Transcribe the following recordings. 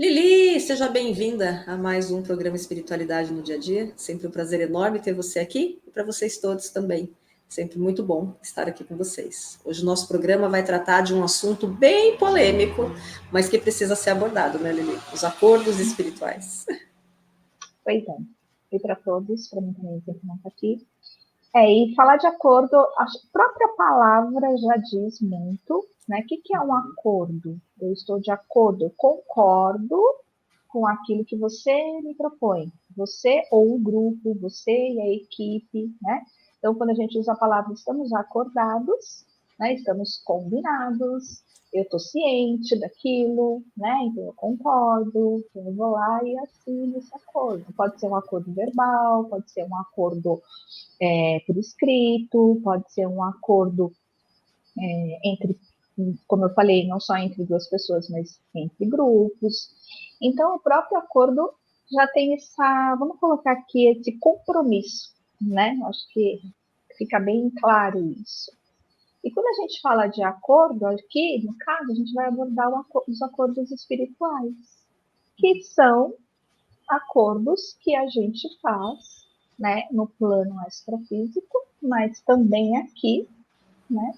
Lili, seja bem-vinda a mais um programa Espiritualidade no Dia a Dia. Sempre um prazer enorme ter você aqui e para vocês todos também. Sempre muito bom estar aqui com vocês. Hoje o nosso programa vai tratar de um assunto bem polêmico, mas que precisa ser abordado, né, Lili? Os acordos espirituais. Pois é. E para todos, para mim também sempre não está aqui. E falar de acordo, a própria palavra já diz muito, né? O que é um acordo? Eu estou de acordo, eu concordo com aquilo que você me propõe. Você ou o grupo, você e a equipe, né? Então, quando a gente usa a palavra estamos acordados, né? Estamos combinados, eu estou ciente daquilo, né? Então eu concordo, então eu vou lá e assino esse acordo. Pode ser um acordo verbal, pode ser um acordo por escrito, pode ser um acordo entre, como eu falei, não só entre duas pessoas, mas entre grupos. Então, o próprio acordo já tem vamos colocar aqui, esse compromisso, né? Acho que fica bem claro isso. E quando a gente fala de acordo, aqui, no caso, a gente vai abordar os acordos espirituais, que são acordos que a gente faz, né, no plano extrafísico, mas também aqui, né,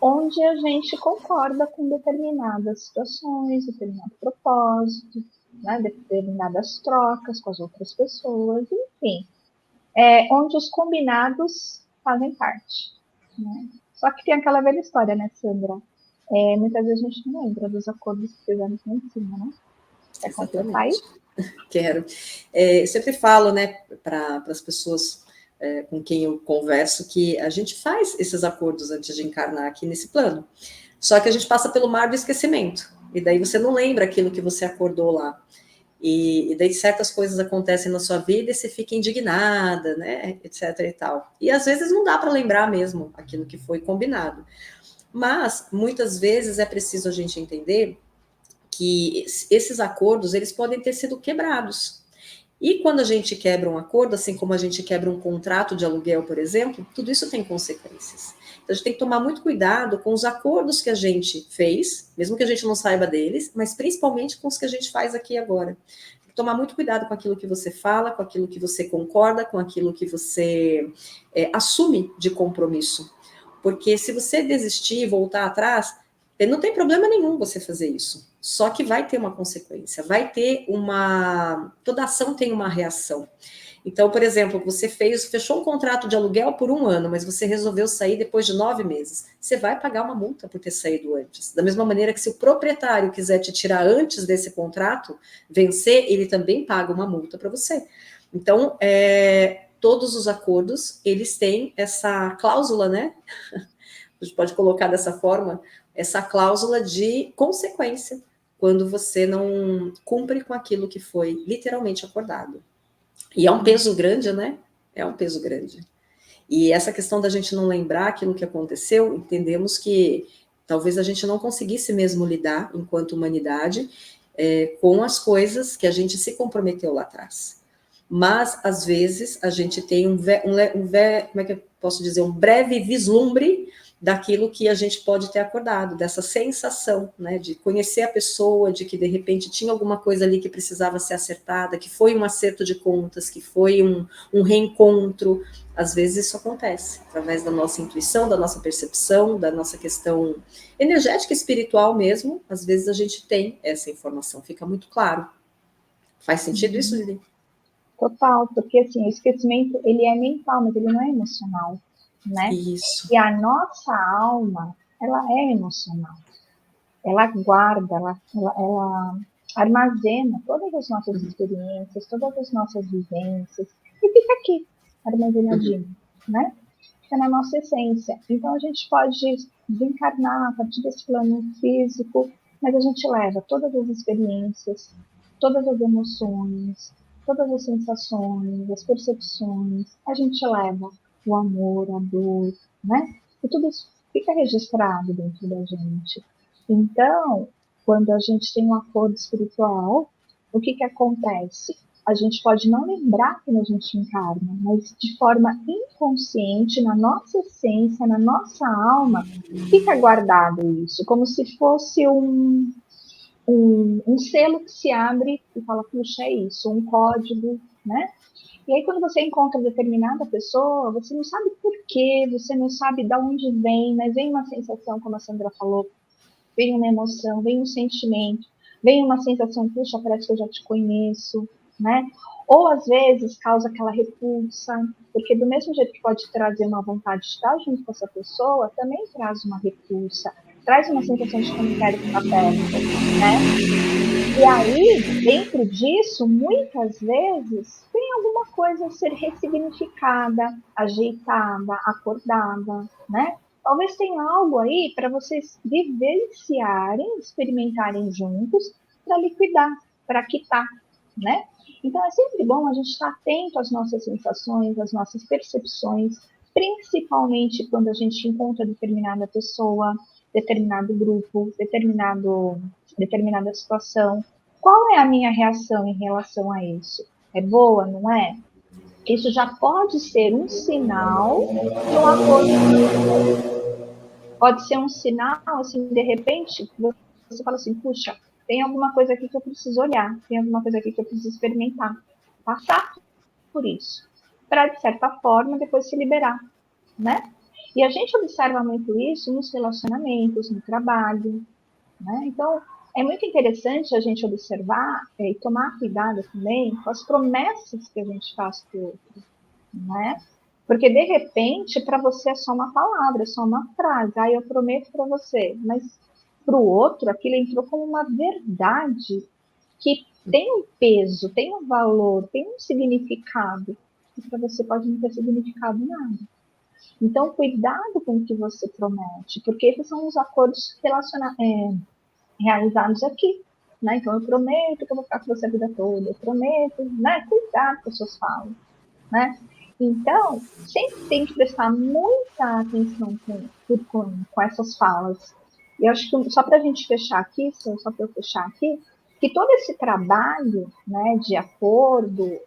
onde a gente concorda com determinadas situações, determinado propósito, né, determinadas trocas com as outras pessoas, enfim, onde os combinados fazem parte, né? Só que tem aquela velha história, né, Sandra? Muitas vezes a gente não lembra dos acordos que fizemos lá em cima, né? Quer completar aí? Quero. Eu sempre falo, né, para as pessoas com quem eu converso, que a gente faz esses acordos antes de encarnar aqui nesse plano. Só que a gente passa pelo mar do esquecimento. E daí você não lembra aquilo que você acordou lá. E daí certas coisas acontecem na sua vida e você fica indignada, né, etc e tal. E às vezes não dá para lembrar mesmo aquilo que foi combinado. Mas muitas vezes é preciso a gente entender que esses acordos eles podem ter sido quebrados. E quando a gente quebra um acordo, assim como a gente quebra um contrato de aluguel, por exemplo, tudo isso tem consequências. Então a gente tem que tomar muito cuidado com os acordos que a gente fez, mesmo que a gente não saiba deles, mas principalmente com os que a gente faz aqui agora. Tem que tomar muito cuidado com aquilo que você fala, com aquilo que você concorda, com aquilo que você assume de compromisso. Porque se você desistir e voltar atrás, não tem problema nenhum você fazer isso. Só que vai ter uma consequência, vai ter uma. Toda ação tem uma reação. Então, por exemplo, você fechou um contrato de aluguel por 1 ano, mas você resolveu sair depois de 9 meses. Você vai pagar uma multa por ter saído antes. Da mesma maneira que se o proprietário quiser te tirar antes desse contrato, vencer, ele também paga uma multa para você. Então, todos os acordos, eles têm essa cláusula, né? A gente pode colocar dessa forma, essa cláusula de consequência quando você não cumpre com aquilo que foi literalmente acordado. E é um peso grande, né? É um peso grande. E essa questão da gente não lembrar aquilo que aconteceu, entendemos que talvez a gente não conseguisse mesmo lidar, enquanto humanidade, com as coisas que a gente se comprometeu lá atrás. Mas, às vezes, a gente tem como é que eu posso dizer, um breve vislumbre daquilo que a gente pode ter acordado, dessa sensação, né, de conhecer a pessoa, de que de repente tinha alguma coisa ali que precisava ser acertada, que foi um acerto de contas, que foi um reencontro. Às vezes isso acontece, através da nossa intuição, da nossa percepção, da nossa questão energética, espiritual mesmo, às vezes a gente tem essa informação, fica muito claro. Faz sentido isso, Lili? Total, porque assim, o esquecimento, ele é mental, mas ele não é emocional, né? Isso. E a nossa alma, ela é emocional. Ela guarda, ela armazena todas as nossas experiências, todas as nossas vivências, e fica aqui, armazenadinho, né? Fica na nossa essência. Então a gente pode desencarnar a partir desse plano físico, mas a gente leva todas as experiências, todas as emoções, todas as sensações, as percepções, a gente leva o amor, a dor, né? E tudo isso fica registrado dentro da gente. Então, quando a gente tem um acordo espiritual, o que que acontece? A gente pode não lembrar quando a gente encarna, mas de forma inconsciente, na nossa essência, na nossa alma, fica guardado isso, como se fosse um um selo que se abre e fala, puxa, é isso, um código, né? E aí, quando você encontra determinada pessoa, você não sabe por quê, você não sabe de onde vem, mas vem uma sensação, como a Sandra falou, vem uma emoção, vem um sentimento, vem uma sensação, puxa, parece que eu já te conheço, né? Ou, às vezes, causa aquela repulsa, porque do mesmo jeito que pode trazer uma vontade de estar junto com essa pessoa, também traz uma repulsa, traz uma sensação de que eu não quero ficar perto, né? E aí, dentro disso, muitas vezes, tem alguma coisa a ser ressignificada, ajeitada, acordada, né? Talvez tenha algo aí para vocês vivenciarem, experimentarem juntos, para liquidar, para quitar, né? Então, é sempre bom a gente estar atento às nossas sensações, às nossas percepções, principalmente quando a gente encontra determinada pessoa, determinado grupo, determinada situação. Qual é a minha reação em relação a isso? É boa, não é? Isso já pode ser um sinal de um acordo com você. Pode ser um sinal, assim, de repente, você fala assim, puxa, tem alguma coisa aqui que eu preciso olhar, tem alguma coisa aqui que eu preciso experimentar, passar por isso, para, de certa forma, depois se liberar, né? E a gente observa muito isso nos relacionamentos, no trabalho, né? Então, é muito interessante a gente observar e tomar cuidado também com as promessas que a gente faz para o outro, né? Porque, de repente, para você é só uma palavra, é só uma frase. Ah, eu prometo para você. Mas para o outro, aquilo entrou como uma verdade que tem um peso, tem um valor, tem um significado. E para você pode não ter significado nada. Então, cuidado com o que você promete, porque esses são os acordos realizados aqui. Né? Então, eu prometo que eu vou ficar com você a vida toda, eu prometo, né? Cuidado com as suas falas. Né? Então, sempre tem que prestar muita atenção com essas falas. E eu acho que só para a gente fechar aqui, só para eu fechar aqui, que todo esse trabalho, né, de acordo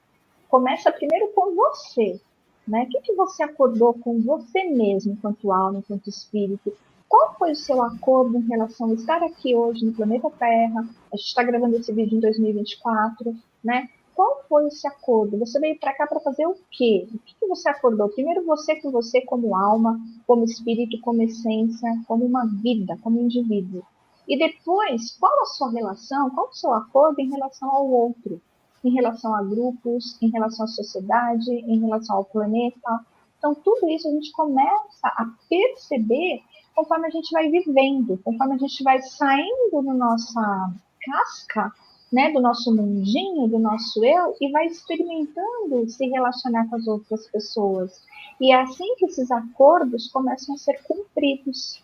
começa primeiro com você. Né? O que você acordou com você mesmo, enquanto alma, enquanto espírito? Qual foi o seu acordo em relação a estar aqui hoje no planeta Terra? A gente está gravando esse vídeo em 2024, né? Qual foi esse acordo? Você veio para cá para fazer o quê? O que você acordou? Primeiro você com você como alma, como espírito, como essência, como uma vida, como indivíduo. E depois, qual a sua relação, qual o seu acordo em relação ao outro? Em relação a grupos, em relação à sociedade, em relação ao planeta. Então, tudo isso a gente começa a perceber conforme a gente vai vivendo, conforme a gente vai saindo da nossa casca, né, do nosso mundinho, do nosso eu, e vai experimentando se relacionar com as outras pessoas. E é assim que esses acordos começam a ser cumpridos,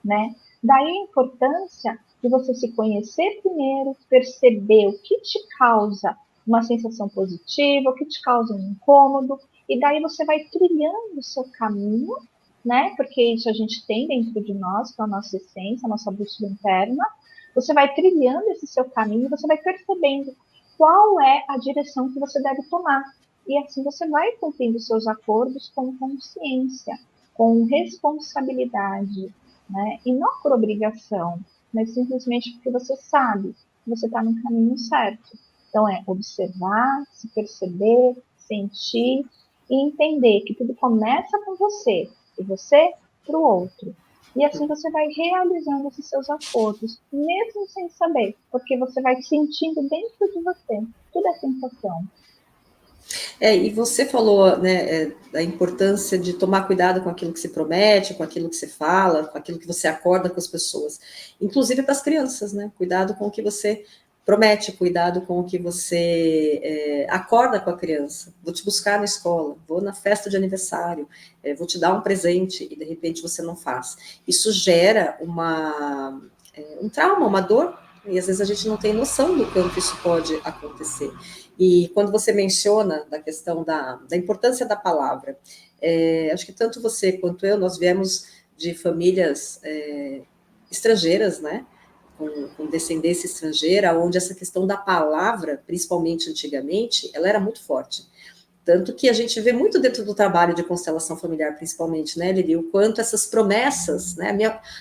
né? Daí a importância de você se conhecer primeiro, perceber o que te causa uma sensação positiva, o que te causa um incômodo, e daí você vai trilhando o seu caminho, né? Porque isso a gente tem dentro de nós, que é a nossa essência, a nossa bússola interna. Você vai trilhando esse seu caminho, você vai percebendo qual é a direção que você deve tomar. E assim você vai cumprindo seus acordos com consciência, com responsabilidade, né? E não por obrigação, mas simplesmente porque você sabe que você está no caminho certo. Então, é observar, se perceber, sentir e entender que tudo começa com você, e você para o outro. E assim você vai realizando esses seus acordos, mesmo sem saber, porque você vai sentindo dentro de você. Tudo é sensação. E você falou, né, da importância de tomar cuidado com aquilo que se promete, com aquilo que se fala, com aquilo que você acorda com as pessoas, inclusive para as crianças, né? Cuidado com o que você promete, cuidado com o que você acorda com a criança. Vou te buscar na escola, vou na festa de aniversário, vou te dar um presente e de repente você não faz. Isso gera um trauma, uma dor, e às vezes a gente não tem noção do quanto isso pode acontecer. E quando você menciona da questão da importância da palavra, acho que tanto você quanto eu, nós viemos de famílias estrangeiras, né? Com descendência estrangeira, onde essa questão da palavra, principalmente antigamente, ela era muito forte. Tanto que a gente vê muito dentro do trabalho de constelação familiar, principalmente, né, Lili, o quanto essas promessas, né,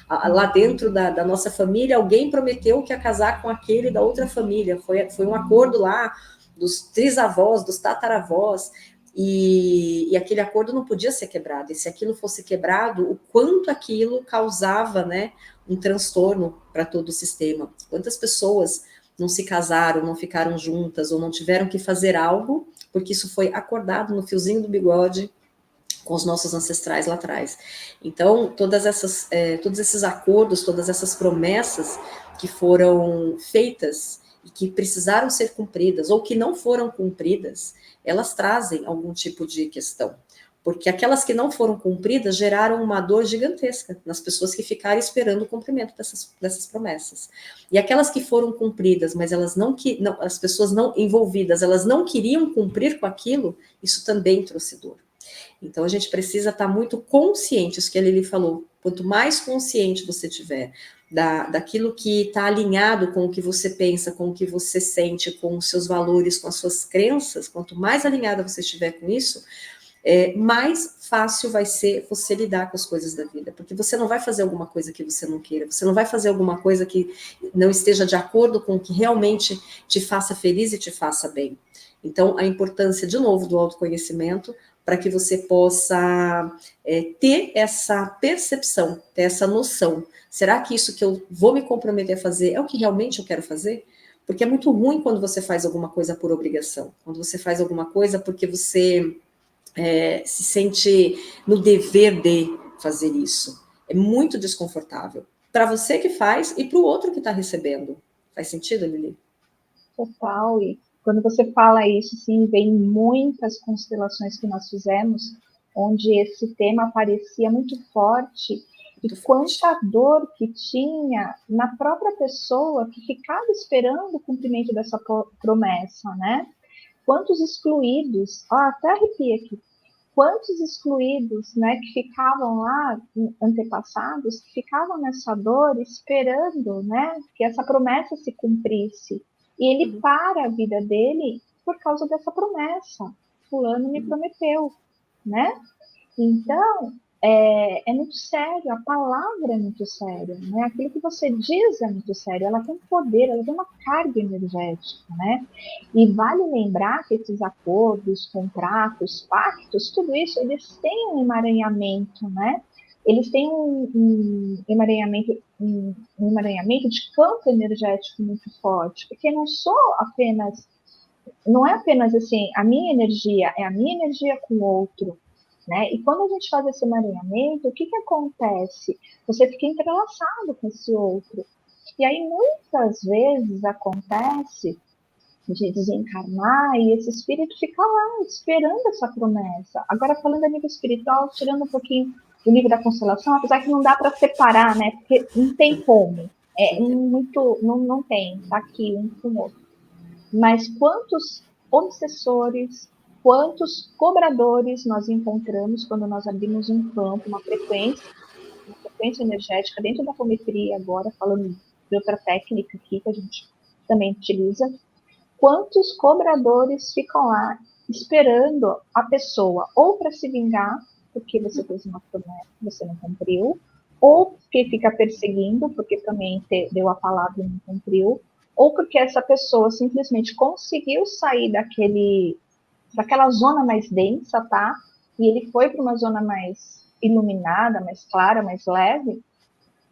lá dentro da nossa família, alguém prometeu que ia casar com aquele da outra família, foi um acordo lá dos trisavós, dos tataravós, e aquele acordo não podia ser quebrado, e se aquilo fosse quebrado, o quanto aquilo causava, né, um transtorno para todo o sistema. Quantas pessoas não se casaram, não ficaram juntas, ou não tiveram que fazer algo, porque isso foi acordado no fiozinho do bigode com os nossos ancestrais lá atrás. Então, todos esses acordos, todas essas promessas que foram feitas e que precisaram ser cumpridas, ou que não foram cumpridas, elas trazem algum tipo de questão. Porque aquelas que não foram cumpridas geraram uma dor gigantesca nas pessoas que ficaram esperando o cumprimento dessas promessas. E aquelas que foram cumpridas, mas elas as pessoas não envolvidas, elas não queriam cumprir com aquilo, isso também trouxe dor. Então a gente precisa estar muito consciente, isso que a Lili falou, quanto mais consciente você tiver daquilo que está alinhado com o que você pensa, com o que você sente, com os seus valores, com as suas crenças, quanto mais alinhada você estiver com isso, mais fácil vai ser você lidar com as coisas da vida, porque você não vai fazer alguma coisa que você não queira, você não vai fazer alguma coisa que não esteja de acordo com o que realmente te faça feliz e te faça bem. Então, a importância, de novo, do autoconhecimento, para que você possa ter essa percepção, ter essa noção. Será que isso que eu vou me comprometer a fazer é o que realmente eu quero fazer? Porque é muito ruim quando você faz alguma coisa por obrigação, quando você faz alguma coisa porque você se sente no dever de fazer isso. É muito desconfortável. Para você que faz e para o outro que está recebendo. Faz sentido, Lili? Total. E quando você fala isso, sim, vem muitas constelações que nós fizemos, onde esse tema aparecia muito forte, e quanta dor que tinha na própria pessoa que ficava esperando o cumprimento dessa promessa, né? Quantos excluídos, até arrepia aqui, quantos excluídos, né, que ficavam lá, antepassados, que ficavam nessa dor esperando, né, que essa promessa se cumprisse. E ele para a vida dele por causa dessa promessa. Fulano me prometeu, né? Então, é muito sério, a palavra é muito séria, né? Aquilo que você diz é muito sério, ela tem poder, ela tem uma carga energética, né? E vale lembrar que esses acordos, contratos, pactos, tudo isso, eles têm um emaranhamento, né? Eles têm um emaranhamento de campo energético muito forte, porque não é apenas assim, a minha energia, é a minha energia com o outro, né? E quando a gente faz esse emaranhamento, o que acontece? Você fica entrelaçado com esse outro. E aí, muitas vezes, acontece de desencarnar e esse espírito fica lá, esperando essa promessa. Agora, falando a nível espiritual, tirando um pouquinho do nível da constelação, apesar que não dá para separar, né? Porque não tem como. Não tem, tá aqui um com o outro. Mas quantos obsessores, quantos cobradores nós encontramos quando nós abrimos um campo, uma frequência energética dentro da apometria agora, falando de outra técnica aqui que a gente também utiliza, quantos cobradores ficam lá esperando a pessoa ou para se vingar, porque você fez uma promessa que você não cumpriu, ou porque fica perseguindo, porque também deu a palavra e não cumpriu, ou porque essa pessoa simplesmente conseguiu sair daquela zona mais densa, tá? E ele foi para uma zona mais iluminada, mais clara, mais leve,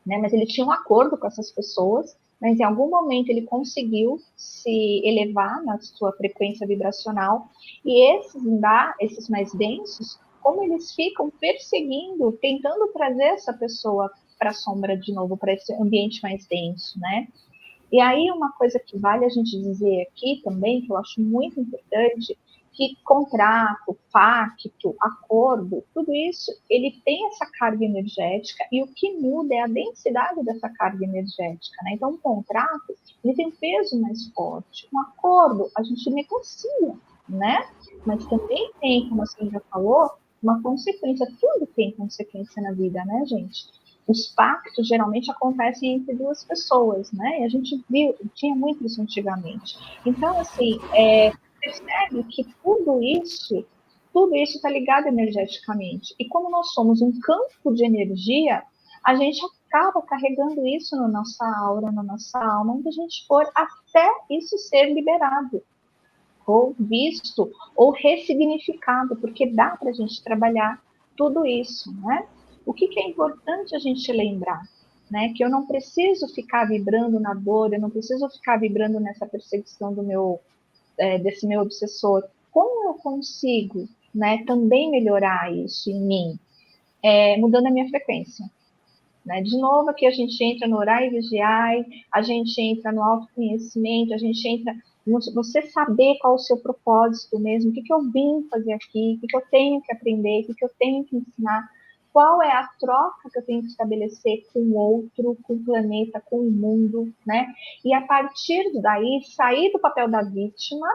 né? Mas ele tinha um acordo com essas pessoas, mas em algum momento ele conseguiu se elevar na sua frequência vibracional, e esses mais densos, como eles ficam perseguindo, tentando trazer essa pessoa para a sombra de novo, para esse ambiente mais denso, né? E aí uma coisa que vale a gente dizer aqui também, que eu acho muito importante, que contrato, pacto, acordo, tudo isso, ele tem essa carga energética, e o que muda é a densidade dessa carga energética, né? Então, um contrato, ele tem um peso mais forte. Um acordo, a gente negocia, né? Mas também tem, como a senhora já falou, uma consequência. Tudo tem consequência na vida, né, gente? Os pactos geralmente acontecem entre duas pessoas, né? E a gente tinha muito isso antigamente. Então, assim, percebe que tudo isso tudo isso está ligado energeticamente. E como nós somos um campo de energia, a gente acaba carregando isso na nossa aura, na nossa alma, onde a gente for, até isso ser liberado, ou visto, ou ressignificado, porque dá para a gente trabalhar tudo isso, né? O que é importante a gente lembrar? Né, que eu não preciso ficar vibrando na dor, eu não preciso ficar vibrando nessa perseguição desse meu obsessor. Como eu consigo, né, também melhorar isso em mim? Mudando a minha frequência. Né? De novo, aqui a gente entra no orar e vigiar, a gente entra no autoconhecimento, a gente entra no você saber qual é o seu propósito mesmo, o que eu vim fazer aqui, o que eu tenho que aprender, o que eu tenho que ensinar, qual é a troca que eu tenho que estabelecer com o outro, com o planeta, com o mundo, né? E a partir daí, sair do papel da vítima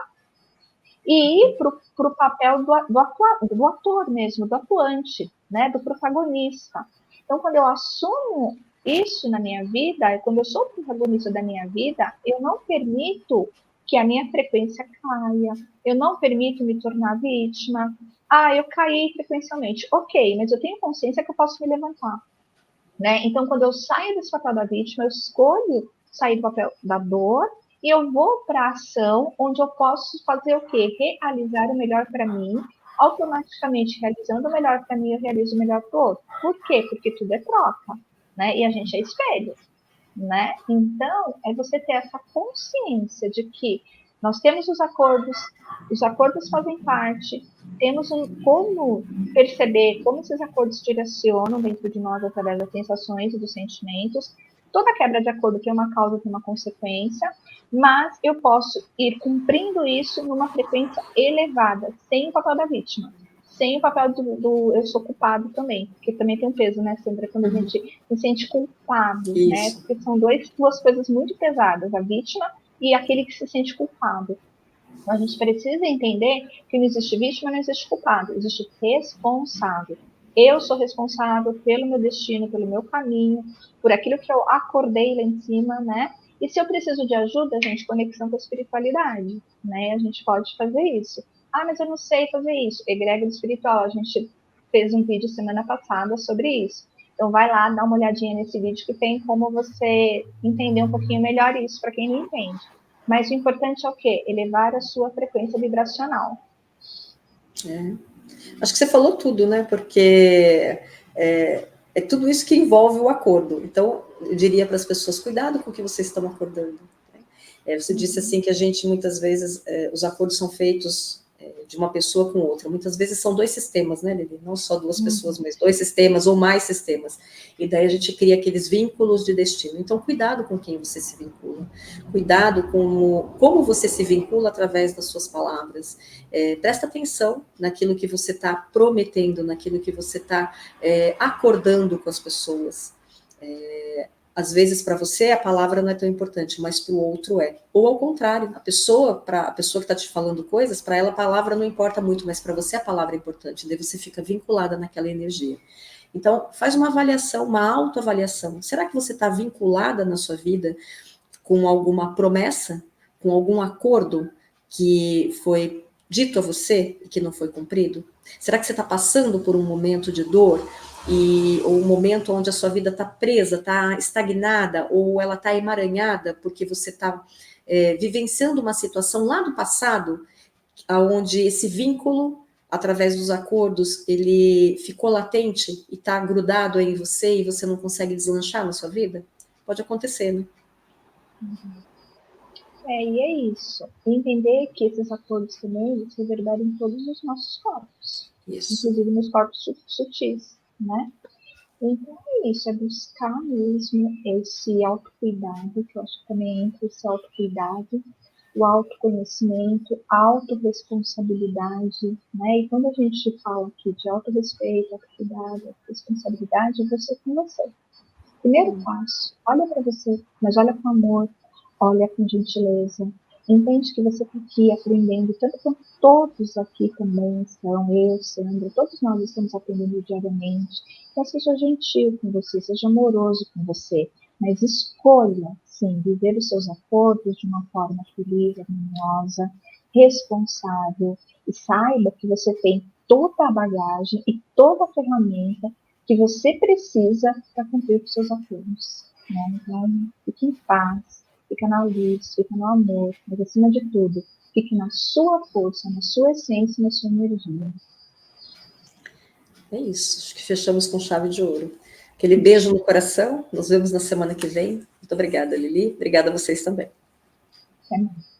e ir para o papel do ator mesmo, do atuante, né? Do protagonista. Então, quando eu assumo isso na minha vida, quando eu sou o protagonista da minha vida, eu não permito que a minha frequência caia, eu não permito me tornar vítima. Eu caí frequencialmente. Ok, mas eu tenho consciência que eu posso me levantar. Né? Então, quando eu saio desse papel da vítima, eu escolho sair do papel da dor e eu vou para a ação onde eu posso fazer o quê? Realizar o melhor para mim. Automaticamente, realizando o melhor para mim, eu realizo o melhor para o outro. Por quê? Porque tudo é troca, né? E a gente é espelho, né? Então, é você ter essa consciência de que nós temos os acordos fazem parte, temos como perceber como esses acordos direcionam dentro de nós através das sensações e dos sentimentos. Toda quebra de acordo tem uma causa, tem uma consequência, mas eu posso ir cumprindo isso numa frequência elevada, sem o papel da vítima, sem o papel do eu sou culpado também, porque também tem um peso, né, Sandra, quando a gente se sente culpado, né, porque são duas coisas muito pesadas, a vítima e aquele que se sente culpado. Então, a gente precisa entender que não existe vítima, não existe culpado, existe responsável. Eu sou responsável pelo meu destino, pelo meu caminho, por aquilo que eu acordei lá em cima, né? E se eu preciso de ajuda, gente, conexão com a espiritualidade, né? A gente pode fazer isso. Mas eu não sei fazer isso. Egrégora espiritual, a gente fez um vídeo semana passada sobre isso. Então vai lá, dá uma olhadinha nesse vídeo que tem como você entender um pouquinho melhor isso, para quem não entende. Mas o importante é o quê? Elevar a sua frequência vibracional. Acho que você falou tudo, né? Porque é tudo isso que envolve o acordo. Então, eu diria para as pessoas, cuidado com o que vocês estão acordando. Você disse assim que a gente, muitas vezes, os acordos são feitos de uma pessoa com outra. Muitas vezes são dois sistemas, né, Lili? Não só duas pessoas, mas dois sistemas ou mais sistemas. E daí a gente cria aqueles vínculos de destino. Então, cuidado com quem você se vincula. Cuidado com como você se vincula através das suas palavras. Presta atenção naquilo que você está prometendo, naquilo que você está acordando com as pessoas. Às vezes, para você, a palavra não é tão importante, mas para o outro é. Ou ao contrário, a pessoa que está te falando coisas, para ela a palavra não importa muito, mas para você a palavra é importante. Daí você fica vinculada naquela energia. Então, faz uma avaliação, uma autoavaliação. Será que você está vinculada na sua vida com alguma promessa, com algum acordo que foi dito a você e que não foi cumprido? Será que você está passando por um momento de dor ou um momento onde a sua vida está presa, está estagnada, ou ela está emaranhada porque você está vivenciando uma situação lá do passado, onde esse vínculo, através dos acordos, ele ficou latente e está grudado em você e você não consegue deslanchar na sua vida? Pode acontecer, né? E é isso. Entender que esses acordos também eles reverberam em todos os nossos corpos. Isso. Inclusive nos corpos sutis, né? Então é isso, é buscar mesmo esse autocuidado, que eu acho que também entra esse autocuidado, o autoconhecimento, a autorresponsabilidade, né? E quando a gente fala aqui de autorrespeito, autocuidado, responsabilidade, é você com você. Primeiro passo, olha para você, mas olha com amor, olha com gentileza, entende que você está aqui aprendendo, tanto quanto todos aqui também estão, eu, Sandra, todos nós estamos aprendendo diariamente. Então seja gentil com você, seja amoroso com você, mas escolha, sim, viver os seus acordos de uma forma feliz, harmoniosa, responsável, e saiba que você tem toda a bagagem e toda a ferramenta que você precisa para cumprir os seus acordos. Né? Então, fique em paz, fique na luz, fique no amor, mas acima de tudo, fique na sua força, na sua essência, na sua energia. É isso, acho que fechamos com chave de ouro. Aquele beijo no coração, nos vemos na semana que vem. Muito obrigada, Lili. Obrigada a vocês também. Até mais.